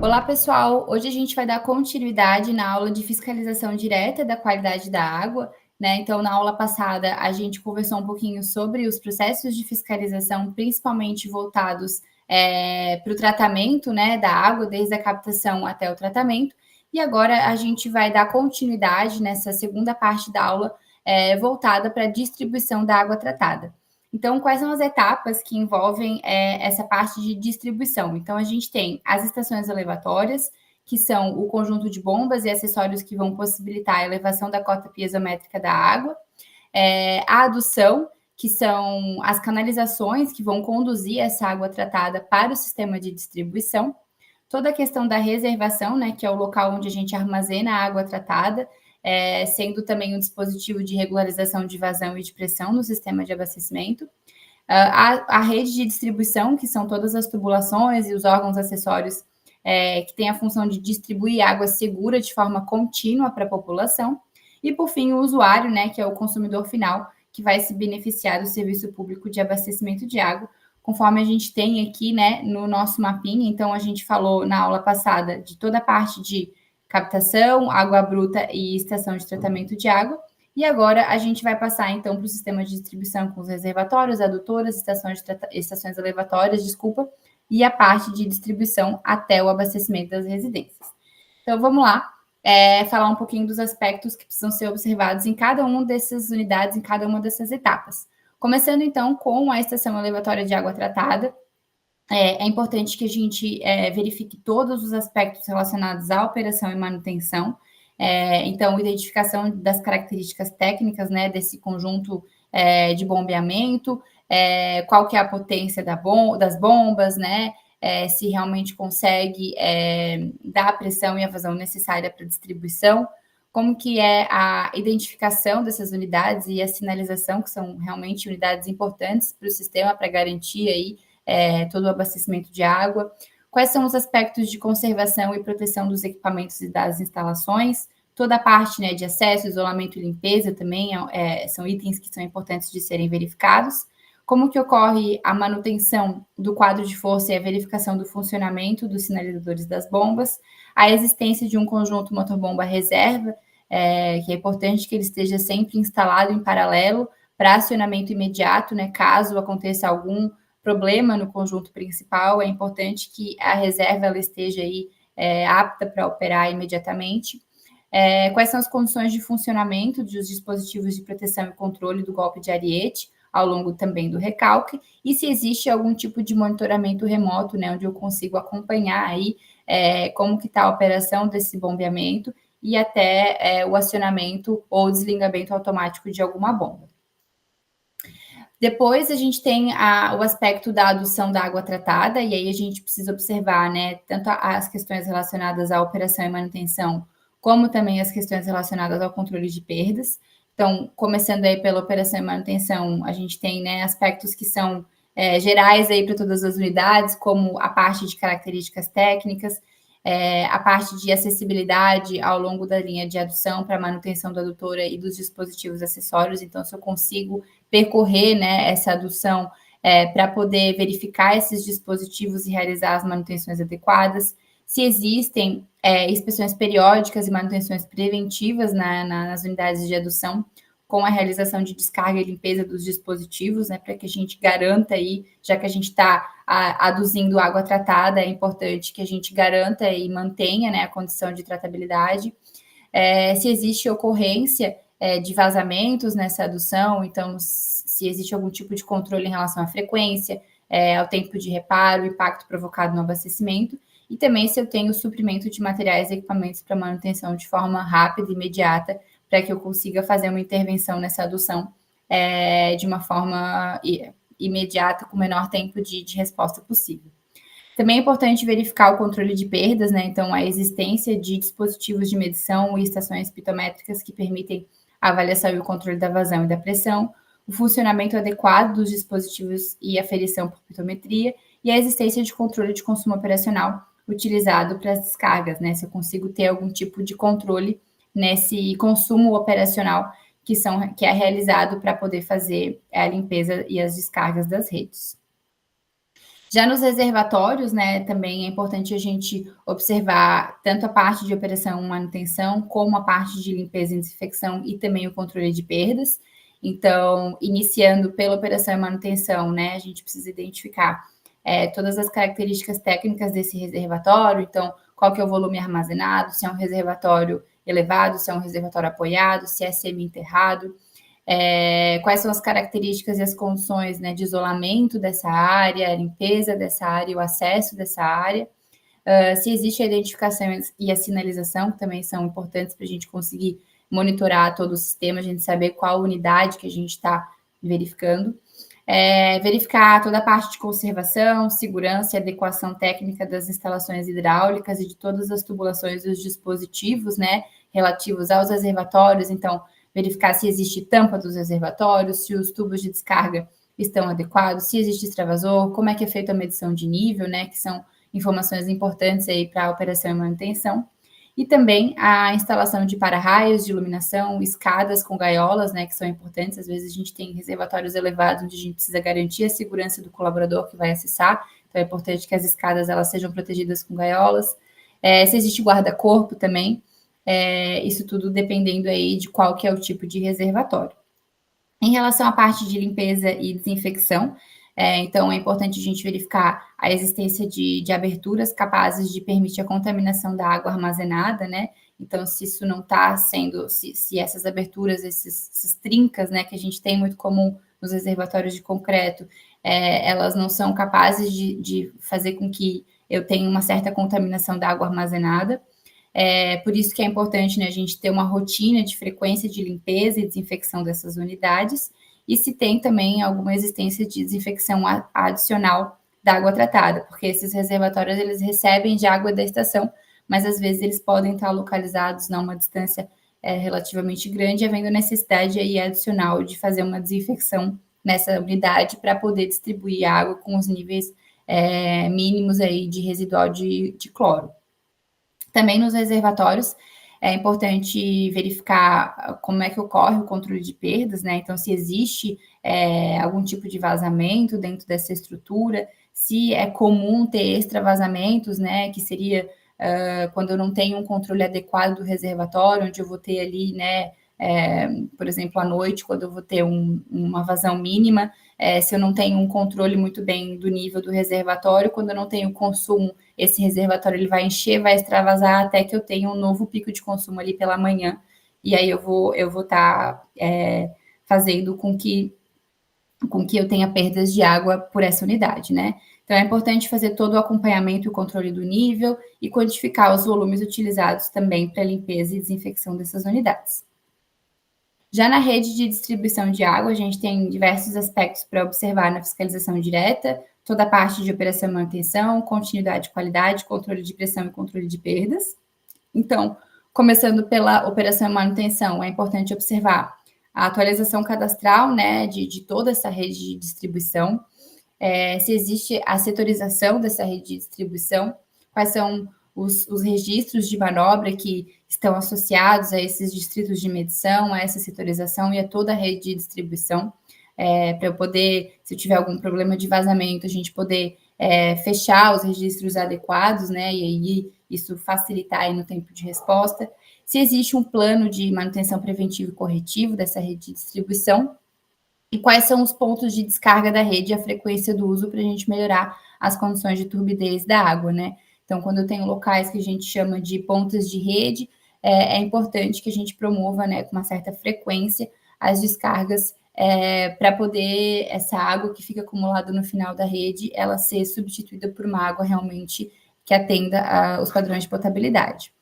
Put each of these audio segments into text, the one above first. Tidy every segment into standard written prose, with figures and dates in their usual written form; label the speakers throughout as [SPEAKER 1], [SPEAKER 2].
[SPEAKER 1] Olá, pessoal! Hoje a gente vai dar continuidade na aula de fiscalização direta da qualidade da água, né? Então, na aula passada, a gente conversou um pouquinho sobre os processos de fiscalização, principalmente voltados para o tratamento, né, da água, desde a captação até o tratamento. E agora a gente vai dar continuidade nessa segunda parte da aula, voltada para a distribuição da água tratada. Então, quais são as etapas que envolvem essa parte de distribuição? Então, a gente tem as estações elevatórias, que são o conjunto de bombas e acessórios que vão possibilitar a elevação da cota piezométrica da água, a adução, que são as canalizações que vão conduzir essa água tratada para o sistema de distribuição, toda a questão da reservação, né, que é o local onde a gente armazena a água tratada, sendo também um dispositivo de regularização de vazão e de pressão no sistema de abastecimento. A rede de distribuição, que são todas as tubulações e os órgãos acessórios que têm a função de distribuir água segura de forma contínua para a população. E, por fim, o usuário, né, que é o consumidor final, que vai se beneficiar do serviço público de abastecimento de água, conforme a gente tem aqui, né, no nosso mapinha. Então, a gente falou na aula passada de toda a parte de captação, água bruta e estação de tratamento de água. E agora a gente vai passar, então, para o sistema de distribuição com os reservatórios, adutoras, estações elevatórias, e a parte de distribuição até o abastecimento das residências. Então, vamos lá, falar um pouquinho dos aspectos que precisam ser observados em cada uma dessas unidades, em cada uma dessas etapas. Começando, então, com a estação elevatória de água tratada, é importante que a gente verifique todos os aspectos relacionados à operação e manutenção. Então, identificação das características técnicas, né, desse conjunto de bombeamento, qual que é a potência das bombas, né, se realmente consegue dar a pressão e a vazão necessária para a distribuição, como que é a identificação dessas unidades e a sinalização, que são realmente unidades importantes para o sistema, para garantir aí todo o abastecimento de água. Quais são os aspectos de conservação e proteção dos equipamentos e das instalações? Toda a parte, né, de acesso, isolamento e limpeza também são itens que são importantes de serem verificados. Como que ocorre a manutenção do quadro de força e a verificação do funcionamento dos sinalizadores das bombas, a existência de um conjunto motor-bomba reserva, que é importante que ele esteja sempre instalado em paralelo para acionamento imediato, né, caso aconteça algum problema no conjunto principal, é importante que a reserva ela esteja aí apta para operar imediatamente. Quais são as condições de funcionamento dos dispositivos de proteção e controle do golpe de ariete, ao longo também do recalque, e se existe algum tipo de monitoramento remoto, né, onde eu consigo acompanhar aí como que está a operação desse bombeamento e até o acionamento ou desligamento automático de alguma bomba. Depois a gente tem o aspecto da adução da água tratada, e aí a gente precisa observar, né, tanto as questões relacionadas à operação e manutenção, como também as questões relacionadas ao controle de perdas. Então, começando aí pela operação e manutenção, a gente tem, né, aspectos que são gerais aí para todas as unidades, como a parte de características técnicas, a parte de acessibilidade ao longo da linha de adução para manutenção da adutora e dos dispositivos acessórios. Então, se eu consigo percorrer, né, essa adução para poder verificar esses dispositivos e realizar as manutenções adequadas, se existem inspeções periódicas e manutenções preventivas nas unidades de adução, com a realização de descarga e limpeza dos dispositivos, né, para que a gente garanta aí, já que a gente está aduzindo água tratada, é importante que a gente garanta e mantenha, né, a condição de tratabilidade. Se existe ocorrência de vazamentos nessa adução, então se existe algum tipo de controle em relação à frequência, ao tempo de reparo, o impacto provocado no abastecimento, e também se eu tenho suprimento de materiais e equipamentos para manutenção de forma rápida e imediata, para que eu consiga fazer uma intervenção nessa adução de uma forma imediata, com o menor tempo de resposta possível. Também é importante verificar o controle de perdas, né? Então, a existência de dispositivos de medição e estações pitométricas que permitem a avaliação e o controle da vazão e da pressão, o funcionamento adequado dos dispositivos e aferição por pitometria, e a existência de controle de consumo operacional utilizado para as descargas, né? Se eu consigo ter algum tipo de controle nesse consumo operacional que é realizado para poder fazer a limpeza e as descargas das redes. Já nos reservatórios, né, também é importante a gente observar tanto a parte de operação e manutenção, como a parte de limpeza e desinfecção e também o controle de perdas. Então, iniciando pela operação e manutenção, né, a gente precisa identificar todas as características técnicas desse reservatório, então, qual que é o volume armazenado, se é um reservatório elevado, se é um reservatório apoiado, se é semi-enterrado, quais são as características e as condições, né, de isolamento dessa área, a limpeza dessa área, o acesso dessa área, se existe a identificação e a sinalização, que também são importantes para a gente conseguir monitorar todo o sistema, a gente saber qual unidade que a gente está verificando. Verificar toda a parte de conservação, segurança e adequação técnica das instalações hidráulicas e de todas as tubulações dos dispositivos, né, relativos aos reservatórios. Então, verificar se existe tampa dos reservatórios, se os tubos de descarga estão adequados, se existe extravasor, como é que é feita a medição de nível, né, que são informações importantes aí para a operação e manutenção. E também a instalação de para-raios de iluminação, escadas com gaiolas, né, que são importantes. Às vezes a gente tem reservatórios elevados onde a gente precisa garantir a segurança do colaborador que vai acessar, então é importante que as escadas elas sejam protegidas com gaiolas. Se existe guarda-corpo também, isso tudo dependendo aí de qual que é o tipo de reservatório. Em relação à parte de limpeza e desinfecção, então é importante a gente verificar a existência de aberturas capazes de permitir a contaminação da água armazenada, né? Então, se isso não está sendo, se essas aberturas, essas trincas, né, que a gente tem muito comum nos reservatórios de concreto, elas não são capazes de fazer com que eu tenha uma certa contaminação da água armazenada. Por isso que é importante, né, a gente ter uma rotina de frequência de limpeza e desinfecção dessas unidades, e se tem também alguma existência de desinfecção adicional da água tratada, porque esses reservatórios eles recebem de água da estação, mas às vezes eles podem estar localizados a uma distância relativamente grande, havendo necessidade aí adicional de fazer uma desinfecção nessa unidade para poder distribuir água com os níveis mínimos aí de residual de cloro. Também nos reservatórios é importante verificar como é que ocorre o controle de perdas, né? Então, se existe algum tipo de vazamento dentro dessa estrutura, se é comum ter extravasamentos, né? Que seria quando eu não tenho um controle adequado do reservatório, onde eu vou ter ali, né? Por exemplo, à noite, quando eu vou ter uma vazão mínima, se eu não tenho um controle muito bem do nível do reservatório, quando eu não tenho consumo, esse reservatório ele vai encher, vai extravasar até que eu tenha um novo pico de consumo ali pela manhã, e aí eu vou estar fazendo com que eu tenha perdas de água por essa unidade, né? Então é importante fazer todo o acompanhamento e o controle do nível e quantificar os volumes utilizados também para limpeza e desinfecção dessas unidades. Já na rede de distribuição de água, a gente tem diversos aspectos para observar na fiscalização direta, toda a parte de operação e manutenção, continuidade e qualidade, controle de pressão e controle de perdas. Então, começando pela operação e manutenção, é importante observar a atualização cadastral, né, de toda essa rede de distribuição, se existe a setorização dessa rede de distribuição, quais são os registros de manobra que estão associados a esses distritos de medição, a essa setorização e a toda a rede de distribuição, para eu poder, se eu tiver algum problema de vazamento, a gente poder fechar os registros adequados, né, e aí isso facilitar aí no tempo de resposta. Se existe um plano de manutenção preventivo e corretivo dessa rede de distribuição, e quais são os pontos de descarga da rede e a frequência do uso para a gente melhorar as condições de turbidez da água, né? Então, quando eu tenho locais que a gente chama de pontas de rede, é importante que a gente promova, né, com uma certa frequência, as descargas para poder essa água que fica acumulada no final da rede, ela ser substituída por uma água realmente que atenda os padrões de potabilidade.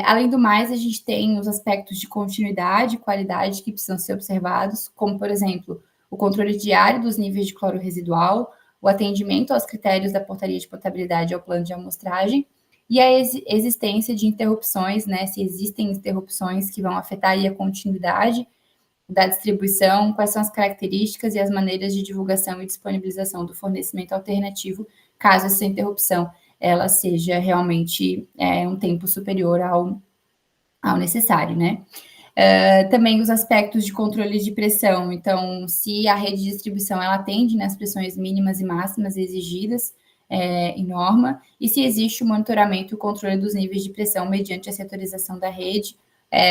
[SPEAKER 1] Além do mais, a gente tem os aspectos de continuidade e qualidade que precisam ser observados, como, por exemplo, o controle diário dos níveis de cloro residual, o atendimento aos critérios da portaria de potabilidade ao plano de amostragem e a existência de interrupções, né, se existem interrupções que vão afetar aí a continuidade da distribuição, quais são as características e as maneiras de divulgação e disponibilização do fornecimento alternativo, caso essa interrupção ela seja realmente um tempo superior ao necessário, né? Também os aspectos de controle de pressão. Então, se a rede de distribuição ela atende nas pressões mínimas e máximas exigidas em norma, e se existe o monitoramento e o controle dos níveis de pressão mediante a setorização da rede,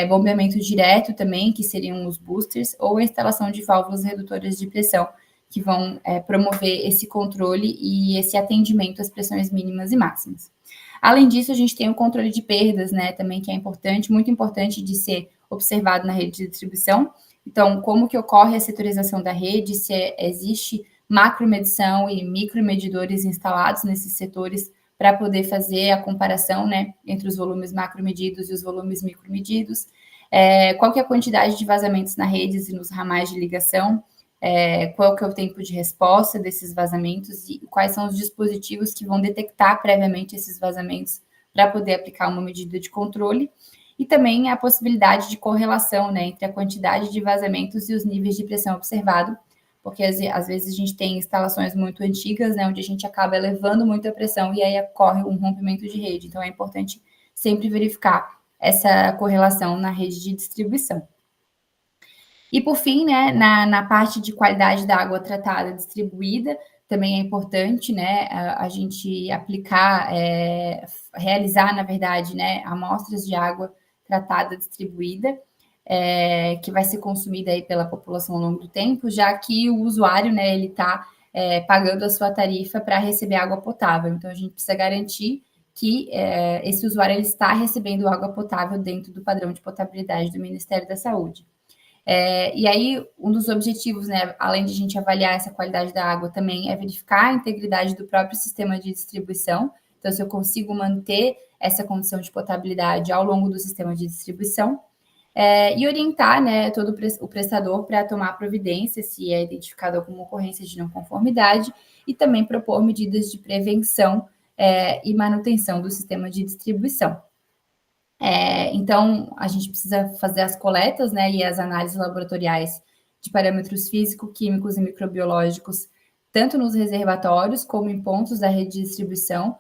[SPEAKER 1] bombeamento direto também, que seriam os boosters, ou a instalação de válvulas redutoras de pressão, que vão promover esse controle e esse atendimento às pressões mínimas e máximas. Além disso, a gente tem o controle de perdas, né, também, que é importante, muito importante de ser observado na rede de distribuição. Então, como que ocorre a setorização da rede, se existe macromedição e micromedidores instalados nesses setores para poder fazer a comparação, né, entre os volumes macromedidos e os volumes micromedidos, qual que é a quantidade de vazamentos na rede e nos ramais de ligação, qual que é o tempo de resposta desses vazamentos e quais são os dispositivos que vão detectar previamente esses vazamentos para poder aplicar uma medida de controle, e também a possibilidade de correlação, né, entre a quantidade de vazamentos e os níveis de pressão observado, porque às vezes a gente tem instalações muito antigas, né, onde a gente acaba elevando muito a pressão e aí ocorre um rompimento de rede. Então é importante sempre verificar essa correlação na rede de distribuição. E por fim, né, na parte de qualidade da água tratada distribuída, também é importante, né, a gente aplicar, realizar, na verdade, né, amostras de água tratada distribuída, que vai ser consumida aí pela população ao longo do tempo, já que o usuário, né, ele está pagando a sua tarifa para receber água potável. Então, a gente precisa garantir que esse usuário ele está recebendo água potável dentro do padrão de potabilidade do Ministério da Saúde. E aí, um dos objetivos, né, além de a gente avaliar essa qualidade da água, também é verificar a integridade do próprio sistema de distribuição. Então, se eu consigo manter essa condição de potabilidade ao longo do sistema de distribuição, e orientar, né, todo o prestador para tomar providência se é identificada alguma ocorrência de não conformidade e também propor medidas de prevenção e manutenção do sistema de distribuição. Então, a gente precisa fazer as coletas, né, e as análises laboratoriais de parâmetros físico, químicos e microbiológicos, tanto nos reservatórios como em pontos da rede de distribuição,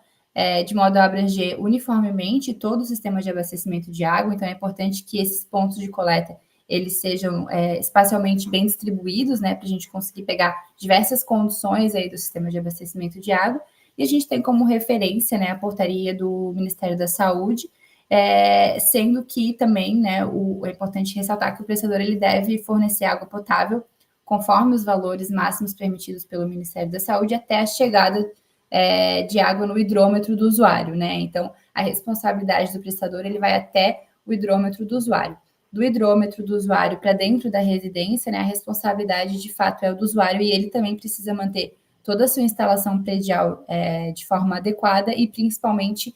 [SPEAKER 1] de modo a abranger uniformemente todo o sistema de abastecimento de água. Então, é importante que esses pontos de coleta eles sejam espacialmente bem distribuídos, né, para a gente conseguir pegar diversas condições aí do sistema de abastecimento de água. E a gente tem como referência, né, a portaria do Ministério da Saúde, sendo que também, né, é importante ressaltar que o prestador ele deve fornecer água potável conforme os valores máximos permitidos pelo Ministério da Saúde até a chegada de água no hidrômetro do usuário, né? Então, a responsabilidade do prestador ele vai até o hidrômetro do usuário. Do hidrômetro do usuário para dentro da residência, né, a responsabilidade de fato é o do usuário e ele também precisa manter toda a sua instalação predial de forma adequada e principalmente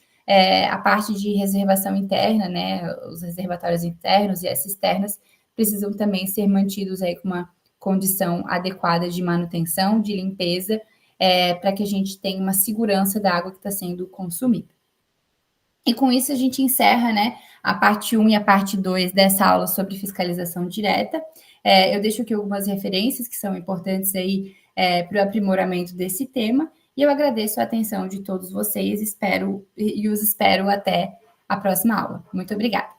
[SPEAKER 1] a parte de reservação interna, né, os reservatórios internos e as cisternas precisam também ser mantidos aí com uma condição adequada de manutenção, de limpeza, para que a gente tenha uma segurança da água que está sendo consumida. E com isso a gente encerra, né, a parte 1 e a parte 2 dessa aula sobre fiscalização direta. Eu deixo aqui algumas referências que são importantes aí para o aprimoramento desse tema. E eu agradeço a atenção de todos vocês, e os espero até a próxima aula. Muito obrigada.